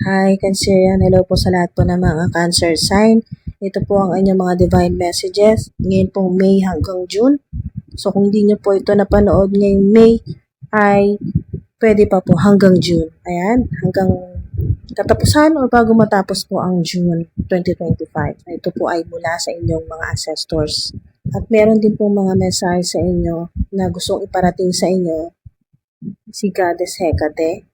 Hi, Cancerian. Hello po sa lahat po ng mga Cancer sign. Ito po ang inyong mga divine messages. Ngayon pong May hanggang June. So kung hindi nyo po ito napanood ngayong May, ay pwede pa po hanggang June. Ayan, hanggang katapusan o bago matapos po ang June 2025. Ito po ay mula sa inyong mga ancestors. At meron din po mga mensahe sa inyo na gustong iparating sa inyo si Goddess Hecate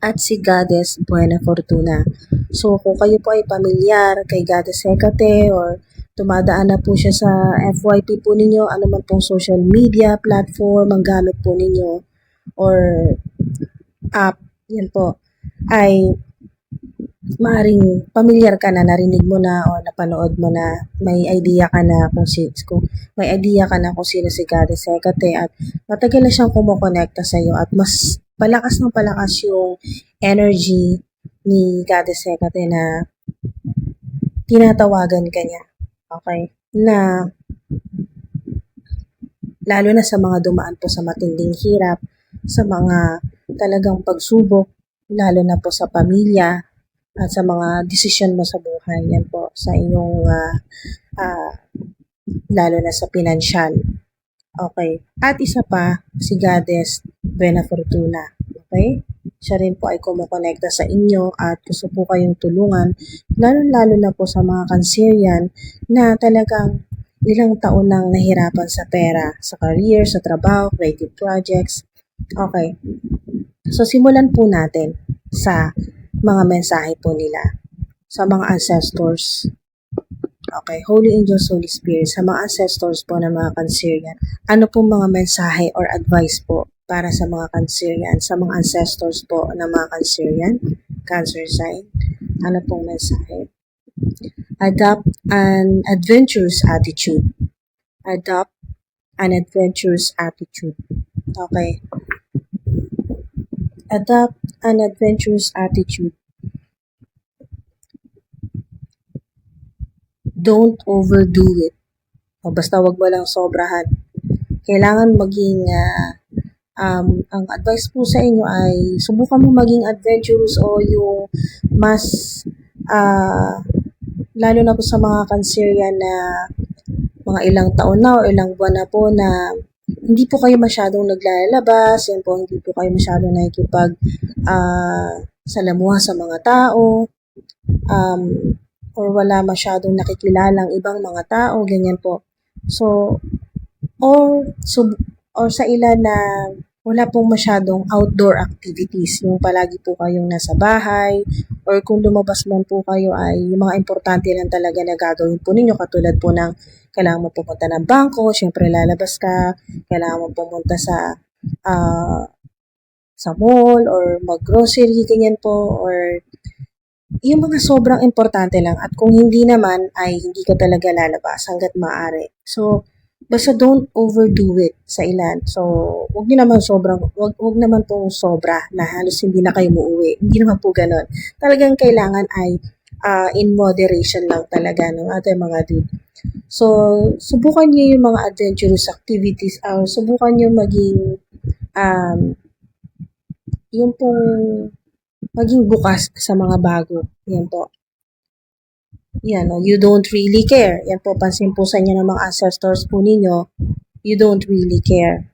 at si Goddess Buena Fortuna. So, kung kayo po ay pamilyar kay Goddess Hecate or tumadaan na po siya sa FYP po ninyo, ano man pong social media platform ang gamit po ninyo or app, yan po, ay maaring pamilyar ka na, narinig mo na o napanood mo na, may idea ka na kung sino si Goddess Hecate at matagal na siyang kumukonekta sa iyo at mas palakas ng palakas yung energy ni Goddess Hecate na tinatawagan ka niya. Okay? Na lalo na sa mga dumaan po sa matinding hirap, sa mga talagang pagsubok, lalo na po sa pamilya, at sa mga desisyon mo sa buhay. Yan po sa inyong lalo na sa pinansyal. Okay. At isa pa, si Goddess Buena Fortuna. Okay? Siya rin po ay kumukonekta sa inyo at gusto po kayong tulungan, lalo-lalo na po sa mga Cancerian na talagang ilang taon nang nahirapan sa pera, sa career, sa trabaho, creative projects. Okay. So, simulan po natin sa mga mensahe po nila sa mga ancestors. Okay, Holy Angels, Holy Spirit, sa mga ancestors po ng mga Cancerian, ano pong mga mensahe or advice po para sa mga Cancerian, sa mga ancestors po ng mga Cancerian, Cancer sign? Ano pong mensahe? Adopt an adventurous attitude. Adopt an adventurous attitude. Okay. Adopt an adventurous attitude. Don't overdo it. O basta wag mo lang sobrahan. Kailangan maging ang advice po sa inyo ay subukan mo maging adventurous o yung mas lalo na po sa mga Cancerian na mga ilang taon na o ilang buwan na po na hindi po kayo masyadong naglalabas, yan po, hindi po kayo masyadong nakikipag salamuha sa mga tao, or wala masyadong nakikilalang ibang mga tao, ganyan po. So, or sa ilan na wala pong masyadong outdoor activities, yung palagi po kayong nasa bahay, or kung lumabas man po kayo ay yung mga importante lang talaga na gagawin po ninyo, katulad po ng kailangan mo pumunta ng bangko, syempre lalabas ka, kailangan mo pumunta sa mall, or mag-grocery, ganyan po, or yung mga sobrang importante lang at kung hindi naman ay hindi ka talaga lalabas hanggat maaari. So, basta don't overdo it sa ilan. So, wag niyo naman wag naman po sobra na halos hindi na kayo muuwi. Hindi naman po ganun. Talagang kailangan ay in moderation lang talaga ng ating mga dude. So, subukan niyo yung mga adventurous activities. Subukan niyo maging yung pong maging bukas sa mga bago. Yan po. Yan, no? You don't really care. Yan po, pansin po sa inyo ng mga ancestors po ninyo, you don't really care.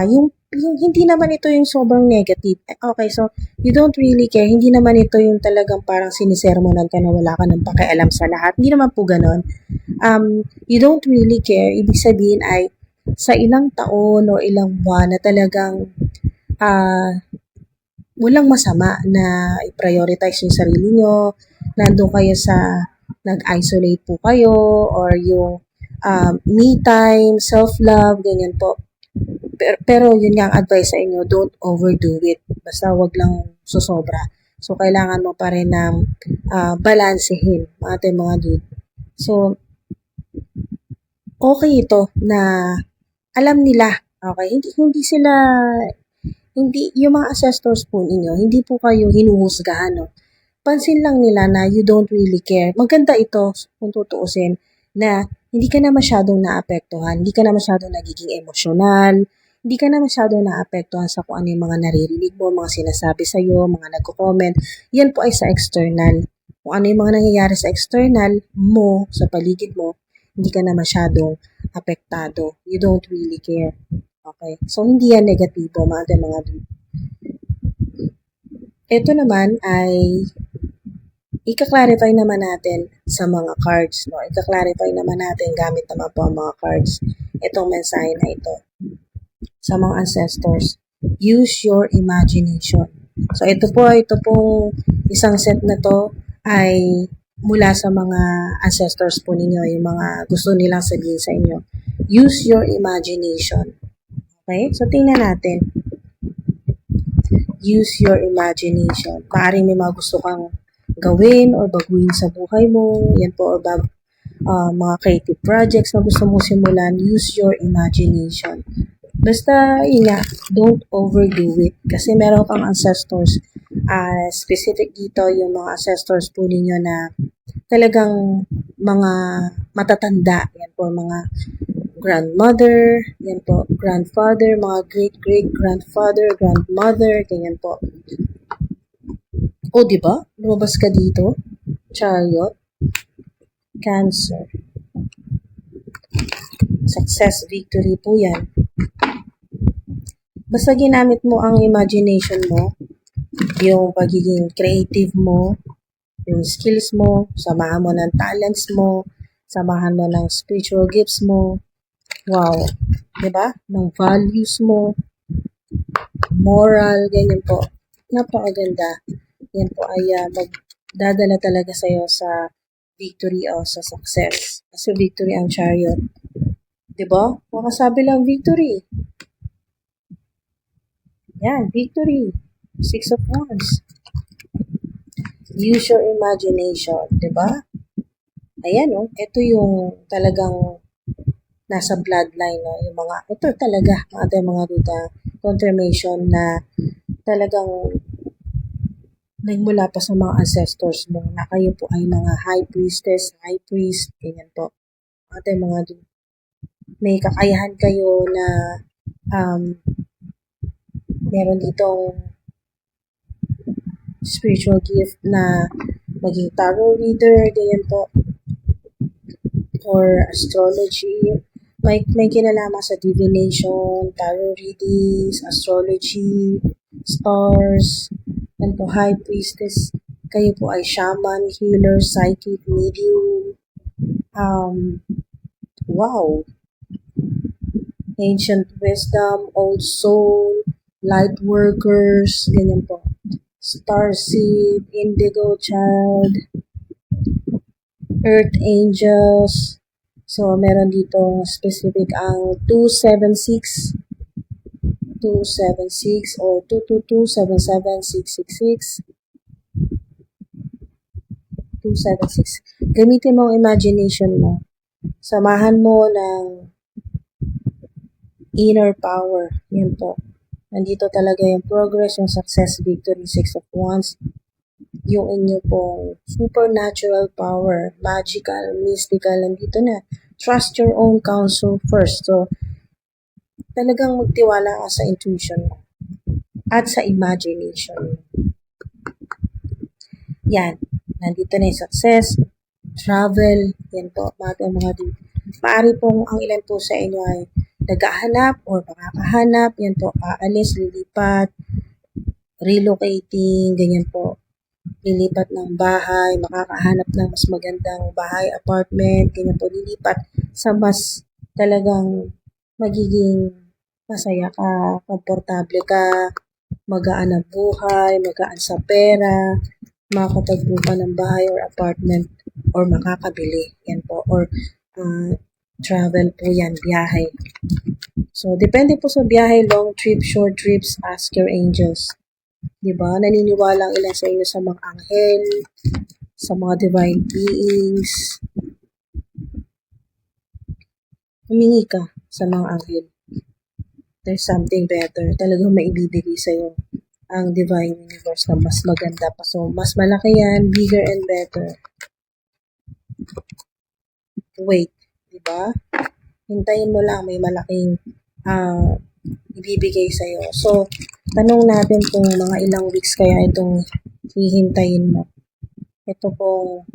Yung hindi naman ito yung sobrang negative. Okay, so, you don't really care. Hindi naman ito yung talagang parang sinisermonan ka na wala ka ng pakialam sa lahat. Hindi naman po ganon. You don't really care. Ibig sabihin ay, sa ilang taon o ilang buwan na talagang walang masama na i-prioritize yung sarili nyo, nandun kayo sa nag-isolate po kayo, or yung me time, self-love, ganyan po. Pero yun nga ang advice sa inyo, don't overdo it. Basta wag lang susobra. So, kailangan mo pa rin ng balansehin, ating mga dude. So, okay ito na alam nila, okay, hindi sila hindi, yung mga ancestors po ninyo, hindi po kayo hinuhusgahan, no? Pansin lang nila na you don't really care. Maganda ito, kung tutuusin, na hindi ka na masyadong naapektuhan, hindi ka na masyadong nagiging emosyonal, hindi ka na masyado naapektuhan sa kung ano yung mga naririnig mo, mga sinasabi sa'yo, mga nagko-comment. Yan po ay sa external. Kung ano yung mga nangyayari sa external mo, sa paligid mo, hindi ka na masyadong apektado. You don't really care. Okay? So, hindi yan negatibo, mga dude. Ito naman ay ika-clarify naman natin sa mga cards. No? Ika-clarify naman natin gamit naman po ang mga cards. Itong mensahe na ito sa mga ancestors. Use your imagination. So ito pong isang set na to ay mula sa mga ancestors po ninyo, yung mga gusto nilang sabihin sa inyo. Use your imagination. Okay? So tingnan natin. Use your imagination. Maaaring may mga gusto kang gawin or baguhin sa buhay mo. Yan po, or mga creative projects na gusto mo simulan. Use your imagination. Basta, yun nga, don't overdo it. Kasi meron kang ancestors. Specific dito, yung mga ancestors po ninyo na talagang mga matatanda. Yan po, mga grandmother, yan po, grandfather, mga great-great-grandfather, grandmother, ganyan po. O, di ba? Lumabas ka dito. Chariot. Cancer. Success, victory po yan. Basta ginamit mo ang imagination mo, yung pagiging creative mo, yung skills mo, samahan mo ng talents mo, samahan mo ng spiritual gifts mo. Wow. Diba? Ng values mo, moral, ganyan po. Napakaganda. Yan po ay magdadala talaga sa'yo sa victory o sa success. Kasi victory ang chariot. Diba? Makasabi lang victory. Yan, victory. 6 of Wands. Use your imagination, di ba? Ayan, oh, ito yung talagang nasa bloodline, no? Yung mga, ito talaga, mga duda, confirmation na talagang nagmula pa sa mga ancestors mo na kayo po ay mga high priestess, high priest, ganyan po. Mga duda. May kakayahan kayo na meron ditong spiritual gift na maging tarot reader, ganyan po, or astrology. May kinalaman sa divination, tarot readings, astrology, stars, yan po, high priestess. Kayo po ay shaman, healer, psychic, medium, wow, ancient wisdom, old soul, light workers, ganyan po. Starseed, indigo child, earth angels. So, meron dito specific ang 276, 276 or 222, 77666, 276. Gamitin mo ang imagination mo. Samahan mo ng inner power. Yan po. Nandito talaga yung progress, yung success, victory, 6 of Wands. Yung inyo pong supernatural power, magical, mystical, nandito na. Trust your own counsel first. So, talagang magtiwala ka sa intuition mo at sa imagination mo. Yan. Nandito na yung success, travel, yan po, mga dito. Maari pong ang ilan po sa inyo ay naghahanap or makakahanap, yan po, aalis, lilipat, relocating, ganyan po. Lilipat ng bahay, makakahanap ng mas magandang bahay, apartment, ganyan po, lilipat sa mas talagang magiging masaya ka, komportable ka, magaan ang buhay, magaan sa pera, makakatagpo ka ng bahay or apartment or makakabili, yan po, or travel po yan, biyahe. So, depende po sa biyahe, long trip, short trips, ask your angels. Diba? Naniniwala ang ilan sa inyo sa mga anghel, sa mga divine beings. Humingi ka sa mga anghel. There's something better. Talagang maibibigay sa'yo ang divine universe na mas maganda pa. So, mas malaki yan, bigger and better. Wait, diba? Hintayin mo lang, may malaking ibibigay sa'yo. So, tanong natin kung mga ilang weeks kaya itong hihintayin mo. Ito pong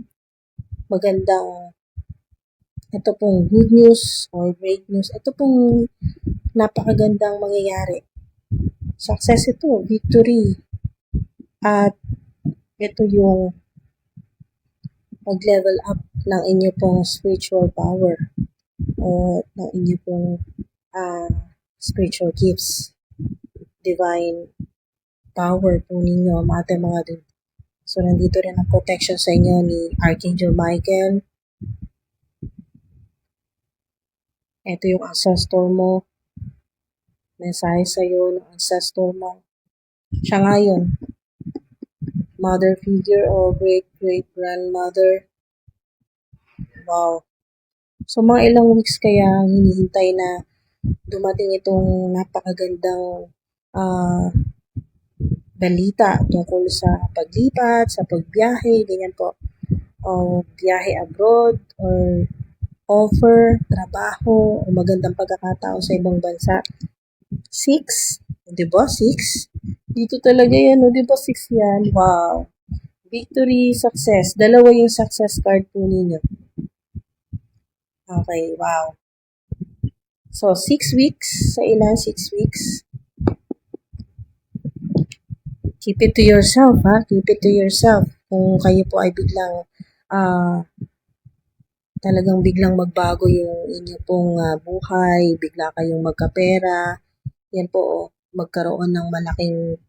good news or great news. Ito pong napakagandang mangyayari. Success ito, victory. At ito yung mag-level up ng inyo pong spiritual power o ng inyo pong spiritual gifts. Divine power po ninyo, mga dude. So, nandito rin ang protection sa inyo ni Archangel Michael. Ito yung ancestor mo. Mensahe sa'yo ng ancestor mo. Siya nga yun. Mother figure o great-great-grandmother. Wow. So, mga ilang weeks kaya hinihintay na dumating itong napakagandang balita tungkol sa paglipat, sa pagbiyahe, ganyan po. O biyahe abroad, or offer, trabaho, o magandang pagkakatao sa ibang bansa. 6, diba? 6? Dito talaga yan, o diba 6 yan? Wow. Victory, success. Dalawa yung success card po ninyo. Okay, wow. So, 6 weeks. Sa ilan? 6 weeks. Keep it to yourself, ha? Keep it to yourself. Kung kayo po ay talagang biglang magbago yung inyo pong buhay, bigla kayong magkapera, yan po, magkaroon ng malaking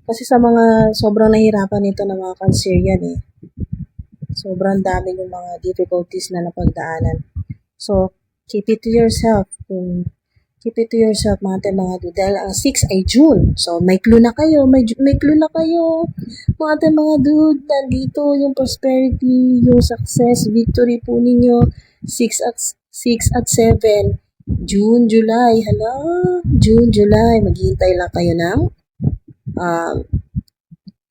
kasi sa mga sobrang nahihirapan nito ng mga Cancerian sobrang dami yung mga difficulties na napagdaanan. So, keep it to yourself. Keep it to yourself, mga dude. Dahil ang 6 ay June. So, may clue na kayo. May clue na kayo. Mga dude, nandito yung prosperity, yung success, victory po ninyo. 6 at 7. June, July. Hala, June, July. Maghihintay lang kayo ng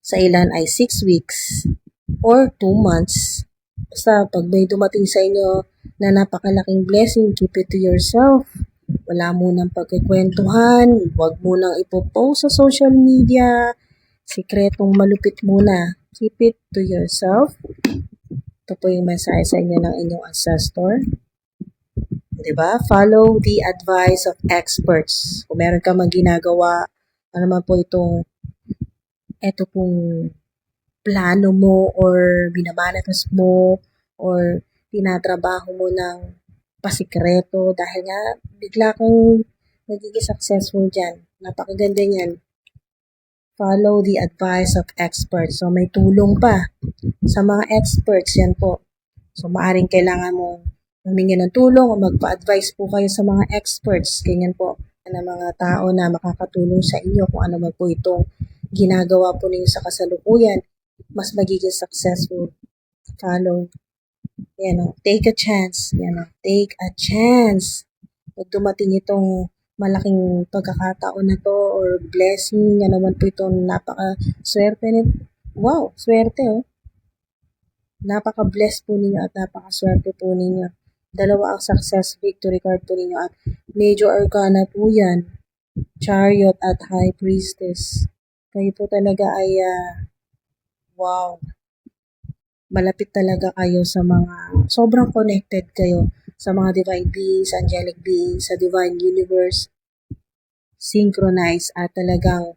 sa ilan ay 6 weeks or 2 months. Basta pag may dumating sa inyo na napakalaking blessing, keep it to yourself. Wala munang pagkikwentuhan, huwag munang ipopost sa social media, sikretong malupit muna. Keep it to yourself. Ito po yung mensahe sa inyo ng inyong ancestor. Diba? Follow the advice of experts. Kung meron ka ginagawa, ano man po ito pong plano mo or binamanatas mo or tinatrabaho mo ng pasikreto dahil nga bigla kang nagiging successful dyan. Napakaganda niyan. Follow the advice of experts. So, may tulong pa sa mga experts yan po. So, maaring kailangan mo humingi ng tulong o magpa-advise po kayo sa mga experts. Ganyan po na mga tao na makakatulong sa inyo kung ano man po itong ginagawa po ninyo sa kasalukuyan. Mas magiging successful. Follow. Take a chance. Take a chance. Pag dumating itong malaking pagkakataon na to or blessing, yan naman po itong napaka-swerte nito. Wow, swerte Napaka-bless po ninyo at napaka-swerte po ninyo. Dalawa ang success victory card po ninyo at major arcana po yan. Chariot at High Priestess. Kayo po talaga ay wow. Malapit talaga kayo sa sobrang connected kayo sa mga divine beings, angelic beings, sa divine universe, synchronized at talagang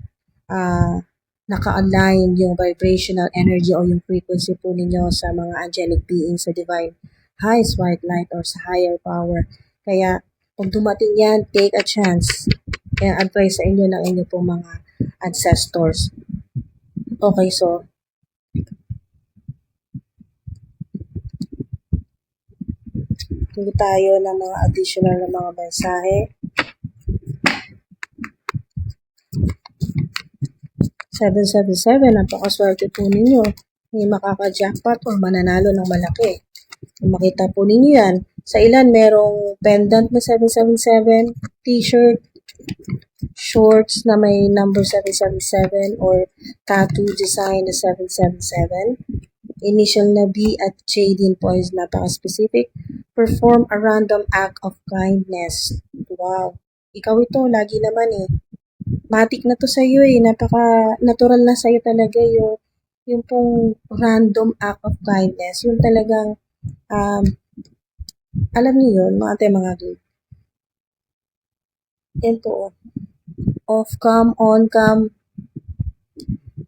naka-align yung vibrational energy o yung frequency po ninyo sa mga angelic beings, sa divine highest white light or sa higher power. Kaya, pag dumating yan, take a chance. Kaya advice sa inyo ng inyo pong mga ancestors. Okay, so, hindi tayo ng mga additional na mga mensahe. 777, napakaswerte po ninyo. May makaka-jackpot o mananalo ng malaki. Kung makita po ninyo yan, sa ilan merong pendant na 777, t-shirt, shorts na may number 777 or tattoo design na 777. Initial na B at J din po is napaka-specific. Perform a random act of kindness. Wow. Ikaw ito, lagi naman eh. Matik na to sa'yo eh. Napaka-natural na sa'yo talaga yung pong random act of kindness. Yung talagang, um, alam niyo yun, mga ate, mga dude. Yan po. Off cam, on cam,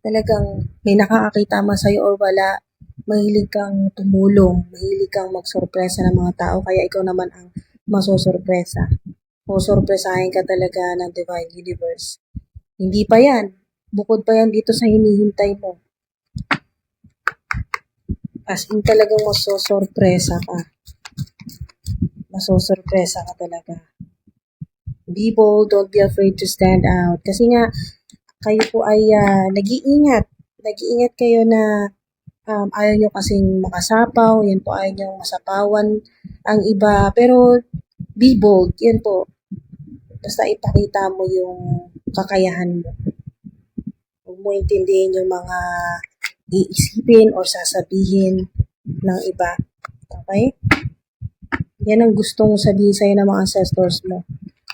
talagang may nakakakita man sa'yo or wala, mahilig kang tumulong, mahilig kang magsorpresa ng mga tao, kaya ikaw naman ang masosorpresa. O sorpresahin ka talaga ng Divine Universe. Hindi pa yan. Bukod pa yan dito sa hinihintay mo. As in talagang masosorpresa ka. Masosorpresa ka talaga. Be bold, don't be afraid to stand out. Kasi nga, kayo po ay nag-iingat. Nag-iingat kayo na ayaw nyo kasing makasapaw, yan po ayaw nyo masapawan ang iba. Pero be bold, yan po. Basta ipakita mo yung kakayahan mo. Huwag mo intindihin yung mga iisipin or sasabihin ng iba. Okay? Yan ang gustong sabihin sa'yo ng mga ancestors mo.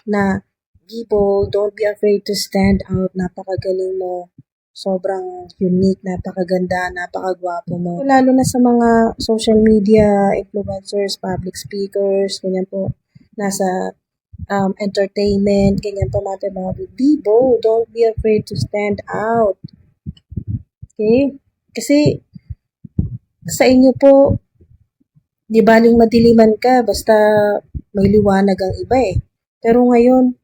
Na be bold, don't be afraid to stand out, napakagaling mo, sobrang unique, napakaganda, napakagwapo mo. Lalo na sa mga social media influencers, public speakers, ganyan po, nasa entertainment, ganyan po natin mga be bold, don't be afraid to stand out. Okay? Kasi sa inyo po, di baling madiliman ka, basta may liwanag ang iba eh. Pero ngayon,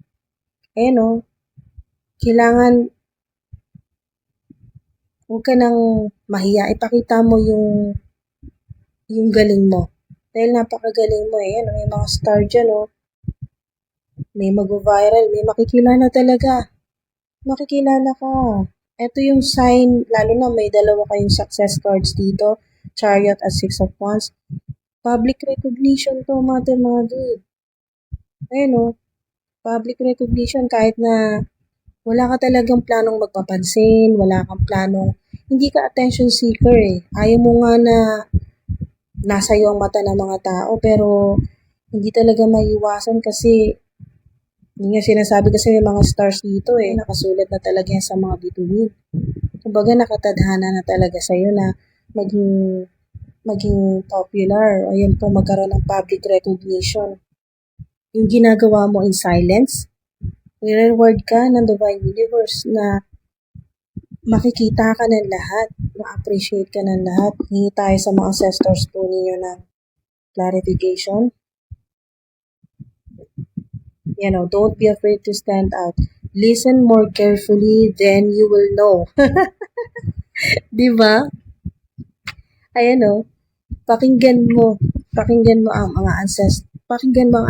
ayan o, kailangan huwag ka nang mahiya. Ipakita mo yung galing mo. Dahil napakagaling mo eh. Ano, may mga star dyan oh. May mag-viral, may makikilala talaga. Makikilala ka. Ito yung sign, lalo na may dalawa kayong success cards dito. Chariot at Six of Wands. Public recognition to mga dude. Ayan oh. Public recognition kahit na wala ka talagang planong magpapansin, wala kang planong, hindi ka attention seeker eh. Ayaw mo nga na nasa iyo ang mata ng mga tao, pero hindi talaga maiwasan kasi yun nga sinasabi kasi may mga stars dito eh, nakasulat na talaga yan sa mga bituin. Kumbaga nakatadhana na talaga sa'yo na maging popular, ayun po magkaroon ng public recognition. Yung ginagawa mo in silence, i-reward ka ng Divine Universe na makikita ka ng lahat, ma-appreciate ka ng lahat. Hingi tayo sa mga ancestors po ninyo ng clarification. You know, don't be afraid to stand out. Listen more carefully, then you will know. Diba? Ayan o, pakinggan mo ang mga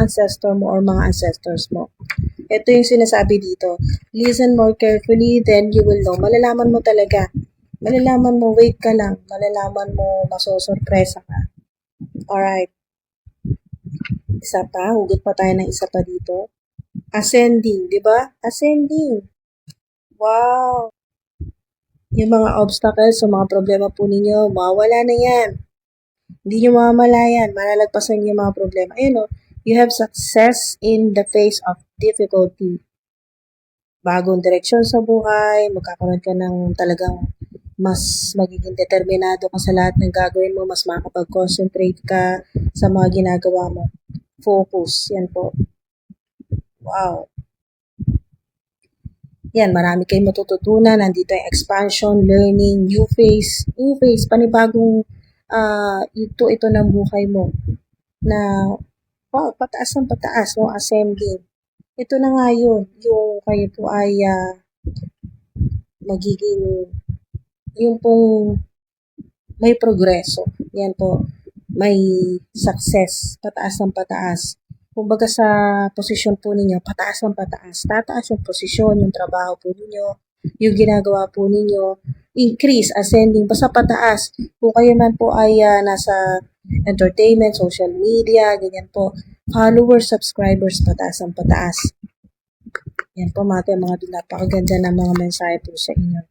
ancestor mo or mga ancestors mo. Ito yung sinasabi dito. Listen more carefully, then you will know. Malalaman mo talaga. Malalaman mo, wait ka lang. Malalaman mo, masosorpresa ka. Alright. Isa pa, hugot pa tayo ng isa pa dito. Ascending, di ba? Ascending. Wow. Yung mga obstacles, so mga problema po ninyo, mawawala na yan. Hindi nyo mamalayan, malalagpasan yung mga problema. Ayun o, you have success in the face of difficulty. Bagong direksyon sa buhay, magkakaroon ka ng talagang mas magiging determinado ka sa lahat ng gagawin mo, mas makakapag-concentrate ka sa mga ginagawa mo. Focus, yan po. Wow. Yan, marami kayong matututunan. Nandito yung expansion, learning, new phase, panibagong ito ng buhay mo. Na, wow, pataas ng pataas, no? Ascending. Ito na nga yun, yung kayo po ay magiging, yung pong may progreso. Yan po, may success, pataas ng pataas. Kumbaga sa posisyon po ninyo, pataas ng pataas. Tataas yung posisyon, yung trabaho po ninyo, yung ginagawa po ninyo, increase, ascending, basta pataas. Kung kayo man po ay nasa entertainment, social media, ganyan po, followers, subscribers, pataas ang pataas. Yan po mga napakaganda ng mga mensahe po sa inyo.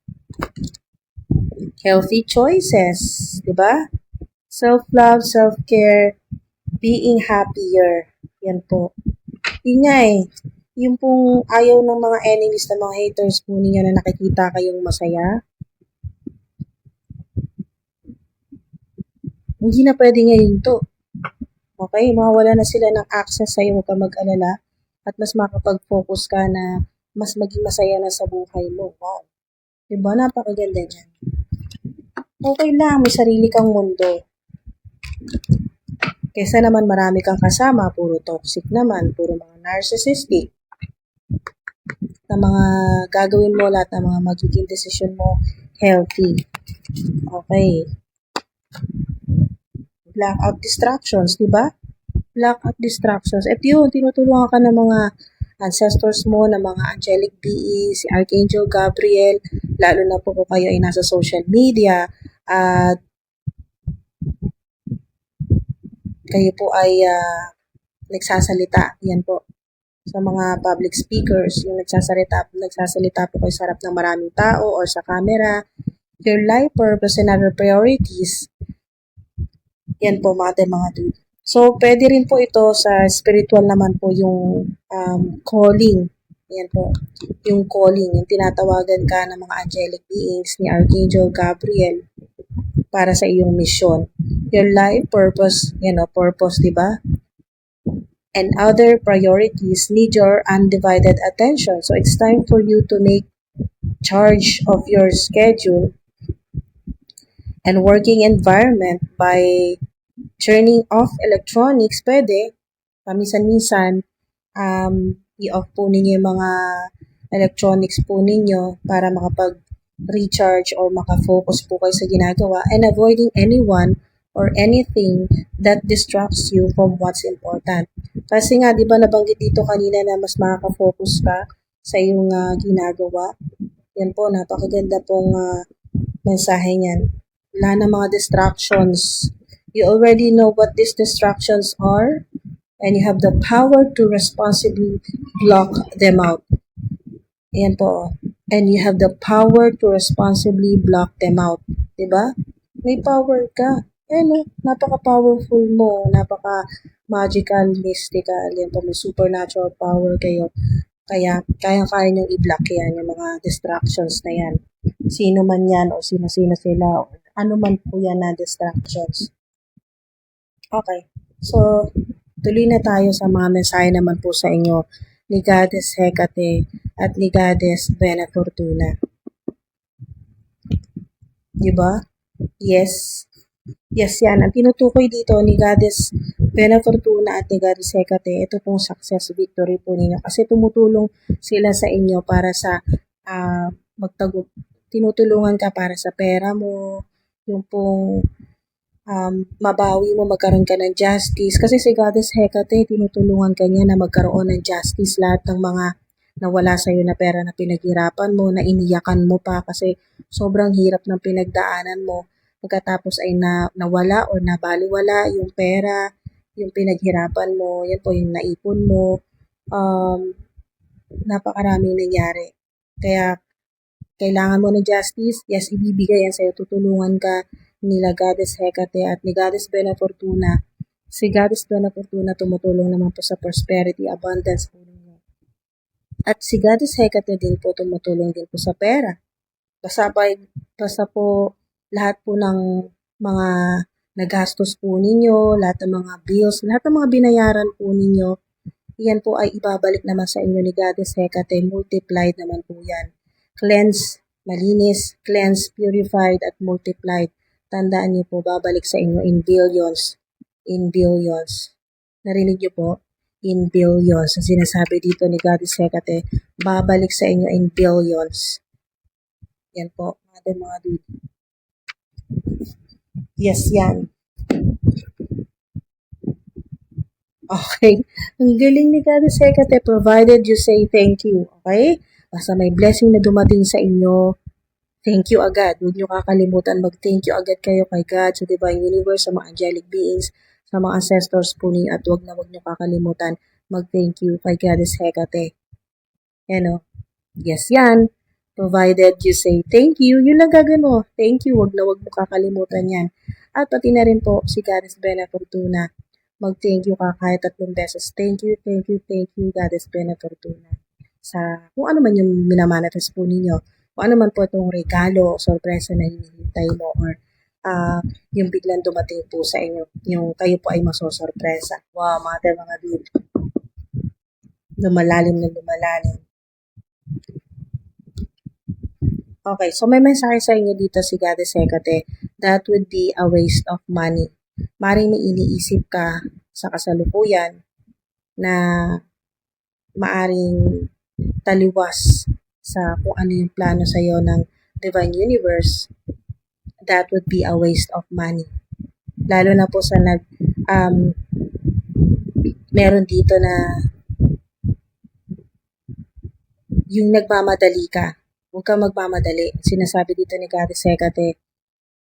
Healthy choices, di ba? Self-love, self-care, being happier. Yan po. Yun nga eh. Yung pong ayaw ng mga enemies, ng mga haters po ninyo na nakikita kayong masaya. Hindi na pwede ngayon to. Okay? Mawawala na sila ng access sa'yo, huwag ka mag-alala. At mas makapag-focus ka na mas maging masaya na sa buhay mo. Wow. Diba? Napakaganda niyan. Okay lang, may sarili kang mundo. Kesa naman marami kang kasama, puro toxic naman, puro mga narcissistic. Na mga gagawin mo, lahat ng mga magiging decision mo, healthy. Okay. Blackout distractions, di ba? Blackout distractions. At yun, tinutulungan ka ng mga ancestors mo, ng mga angelic beings, si Archangel Gabriel, lalo na po kung kayo ay nasa social media, at kayo po ay nagsasalita. Yan po. Sa mga public speakers, yung nagsasalita po kayo sa harap ng maraming tao or sa camera, your life purpose and other priorities. Yan po mga dude. So, pwede rin po ito sa spiritual naman po yung calling. Yan po. Yung calling, yung tinatawagan ka ng mga angelic beings ni Archangel Gabriel para sa iyong mission. Your life purpose, purpose, di ba? And other priorities need your undivided attention. So, it's time for you to make charge of your schedule and working environment by turning off electronics. Pwede, paminsan-minsan, i-off po ninyo yung mga electronics po ninyo para makapag-recharge or makafocus po kayo sa ginagawa, and avoiding anyone or anything that distracts you from what's important. Kasi nga, di ba nabanggit dito kanina na mas makaka-focus ka sa iyong ginagawa. Yan po, napakaganda pong mensahe niyan. Wala na mga distractions. You already know what these distractions are, and you have the power to responsibly block them out. Ayan po. And you have the power to responsibly block them out. Diba? May power ka. Napaka-powerful mo. Napaka-magical, mystical. Yan po, may supernatural power kayo. Kaya, kaya niyong i-block yan, yung mga distractions na yan. Sino man yan, o sino-sino sila, o ano man po yan na distractions. Okay. So, tuloy na tayo sa mga mensahe naman po sa inyo ni Goddess Hecate at ni Goddess Vena Fortuna. Diba? Yes. Yes, yan. Ang tinutukoy dito ni Goddess Vena Fortuna at ni Goddess Hecate, ito pong success victory po ninyo. Kasi tumutulong sila sa inyo para sa tinutulungan ka para sa pera mo, yung pong mabawi mo, magkaroon ka ng justice. Kasi si Goddess Hecate, tinutulungan ka niya na magkaroon ng justice lahat ng mga nawala sa'yo na pera na pinaghirapan mo, na iniyakan mo pa kasi sobrang hirap ng pinagdaanan mo. Pagkatapos ay nawala o nabaliwala yung pera, yung pinaghirapan mo, yan po yung naipon mo. Napakaraming nangyari. Kaya, kailangan mo ng justice, yes, ibibigay yan sa'yo, tutulungan ka nila Goddess Hecate at ni Goddess Vena Fortuna. Si Goddess Vena Fortuna tumutulong naman po sa prosperity, abundance po ninyo. At si Goddess Hecate din po tumutulong din po sa pera. Basta po lahat po ng mga nagastos po ninyo, lahat ng mga bills, lahat ng mga binayaran po ninyo, yan po ay ibabalik naman sa inyo ni Goddess Hecate, multiplied naman po yan. Cleanse, malinis, cleanse, purified, at multiplied. Tandaan niyo po, babalik sa inyo in billions. In billions. Narinig niyo po? In billions. Ang sinasabi dito ni Goddess Hecate, babalik sa inyo in billions. Yan po, mga dude. Yes, yan. Okay. Ang galing ni Goddess Hecate, provided you say thank you. Okay? Basta may blessing na dumating sa inyo, thank you agad. Huwag niyo kakalimutan mag-thank you agad kayo kay God, sa Divine Universe, sa mga angelic beings, sa mga ancestors po niyo, at huwag niyo kakalimutan mag-thank you kay Goddess Hecate. Yes, yan. Provided you say thank you, yun lang gagawin mo. Thank you, huwag mo kakalimutan yan. At pati na rin po si Goddess Vena Fortuna. mag-thank you ka kahit 3 beses. Thank you, thank you, thank you, Goddess Plena Fortuna. Sa kung ano man yung minamanifest po ninyo. Kung ano man po itong regalo o sorpresa na hinihintay mo or yung biglang dumating po sa inyo, yung kayo po ay masosorpresa. Wow, mga dude. Lumalalim na lumalalim. Okay, so may mensahe sa inyo dito si Goddess Hecate. That would be a waste of money. Maring may iniisip ka sa kasalukuyan na maaring taliwas sa kung ano yung plano sa iyo ng Divine Universe. That would be a waste of money. Lalo na po sa meron dito na yung nagmamadali ka. Huwag kang magmamadali. Sinasabi dito ni Goddess Hecate,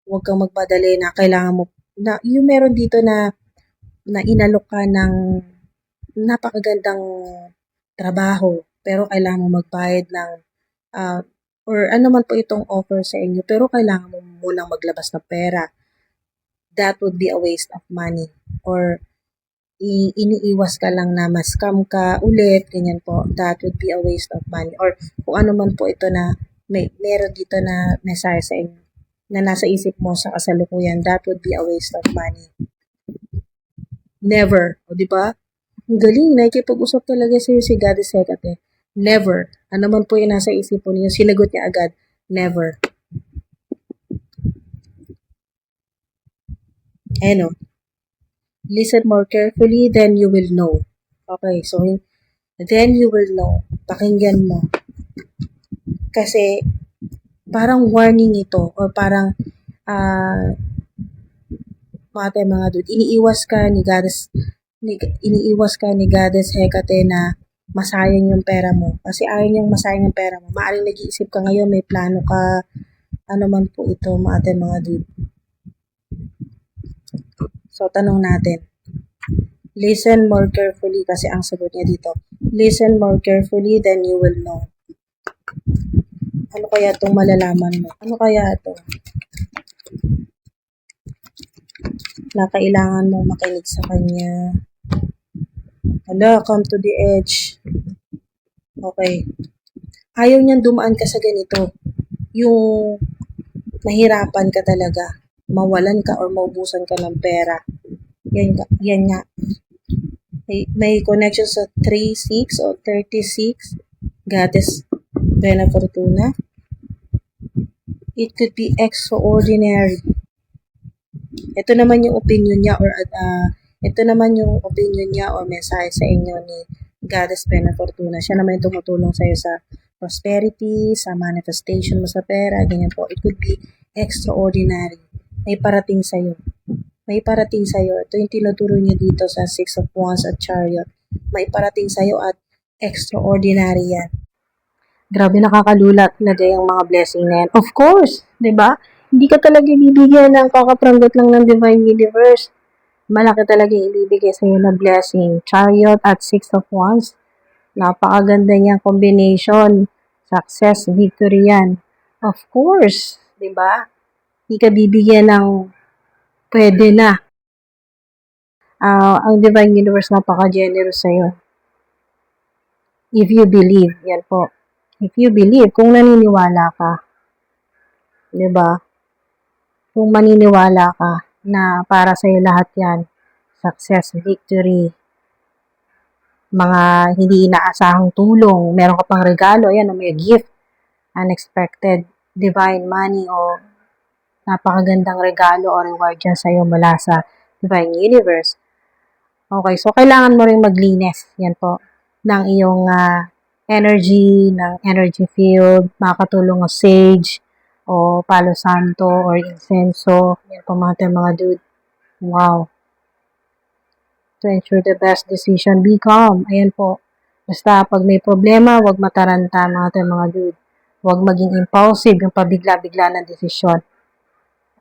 huwag kang magmadali na kailangan mo, na, yung meron dito na inalok ka ng napakagandang trabaho, pero kailangan mo magbayad ng, or ano man po itong offer sa inyo, pero kailangan mo munang maglabas ng pera. That would be a waste of money. Or iniiwas ka lang na ma-scam ka ulit, ganyan po. That would be a waste of money. Or kung ano man po ito na meron dito na mensahe sa inyo na nasa isip mo sa kasalukuyan, that would be a waste of money. Never. O, di ba? Ang galing, nakikipag-usap talaga si Goddess Hecate. Never. Ano man po yung nasa isip po niyo, sinagot niya agad. Never. Ano? Listen more carefully, then you will know. Okay, so then you will know. Pakinggan mo. Kasi parang warning ito or parang mga dude, iniiwas ka ni Goddess Hecate na masayang yung pera mo. Kasi ayaw niyang masayang yung pera mo. Maaaring nag-iisip ka ngayon, may plano ka, ano man po ito, mga dude. So, tanong natin. Listen more carefully kasi ang sagot niya dito. Listen more carefully, then you will know. Ano kaya itong malalaman mo? Ano kaya ito? Na kailangan mong makinig sa kanya. Hala, come to the edge. Okay. Ayaw niyang dumaan ka sa ganito. Yung mahirapan ka talaga. Mawalan ka or maubusan ka ng pera. Yan nga. May connection sa 3-6 o 36. Goddess Plena Fortuna. It could be extraordinary. Ito naman yung opinion niya or mensahe sa inyo ni Goddess Plena Fortuna. Siya naman yung tumutulong sa iyo sa prosperity, sa manifestation mo sa pera, ganyan po. It could be extraordinary. May parating sa iyo. May parating sa iyo. Ito yung tinuturo niya dito sa 6 of Wands at Chariot. May parating sa iyo at extraordinary yan. Grabe, nakakalula talaga yung mga blessing na yan. Of course, di ba? Hindi ka talaga bibigyan ng kakaprangot lang ng Divine Universe. Malaki talaga yung ibibigay sa iyo na blessing. Chariot at 6 of Wands. Napakaganda niyang combination. Success, victory yan. Of course, di ba? Hindi ka bibigyan ng pwede na. Ang Divine Universe napaka-generous sa iyo. If you believe, yan po. If you believe, kung naniniwala ka, di ba? Kung maniniwala ka na para sa iyo lahat yan, success, victory, mga hindi inaasahang tulong, meron ka pang regalo, ayan, may gift, unexpected, divine money, o napakagandang regalo o reward dyan sa iyo mula sa Divine Universe. Okay, so kailangan mo rin maglinis, yan po, ng iyong ng energy field, makakatulong o sage, o palo santo, or incenso, yan po mga dude. Wow. To ensure the best decision, be calm. Ayan po. Basta pag may problema, huwag mataranta mga dude. Huwag maging impulsive, yung pabigla-bigla ng desisyon.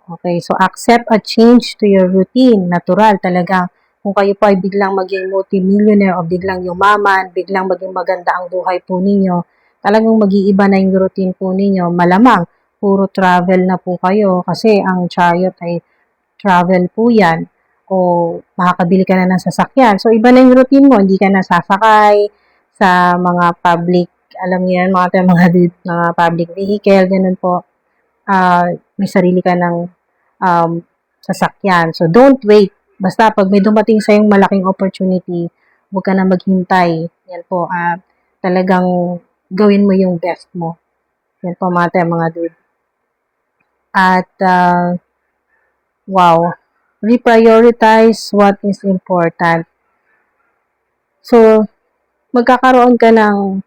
Okay, so accept a change to your routine. Natural talaga. Kung kayo po ay biglang maging multi-millionaire o biglang yumaman, biglang maging maganda ang buhay po ninyo, talagang mag-iiba na yung routine po ninyo. Malamang, puro travel na po kayo kasi ang Chariot ay travel po yan. o makakabili ka na ng sasakyan. So, iba na yung routine mo. Hindi ka na sasakay sa mga public, alam niyo yan, mga public vehicle, ganun po. May sarili ka ng sasakyan. So, don't wait. Basta pag may dumating sa yung malaking opportunity, huwag ka na maghintay. Yan po, talagang gawin mo yung best mo. Yan po mga dude. At, wow, reprioritize what is important. So, magkakaroon ka ng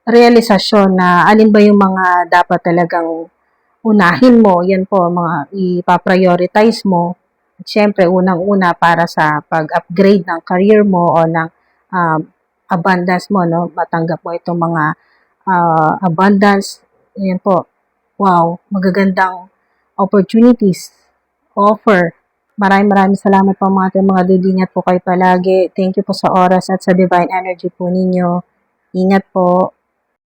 realisasyon na alin ba yung mga dapat talagang unahin mo. Yan po, mga ipaprioritize mo. At syempre, unang-una para sa pag-upgrade ng career mo o ng abundance mo, no? Matanggap mo itong mga abundance. Yan po. Wow, magagandang opportunities, offer. Maraming salamat po mga dude. Ingat po kayo palagi. Thank you po sa oras at sa divine energy po ninyo. Ingat po.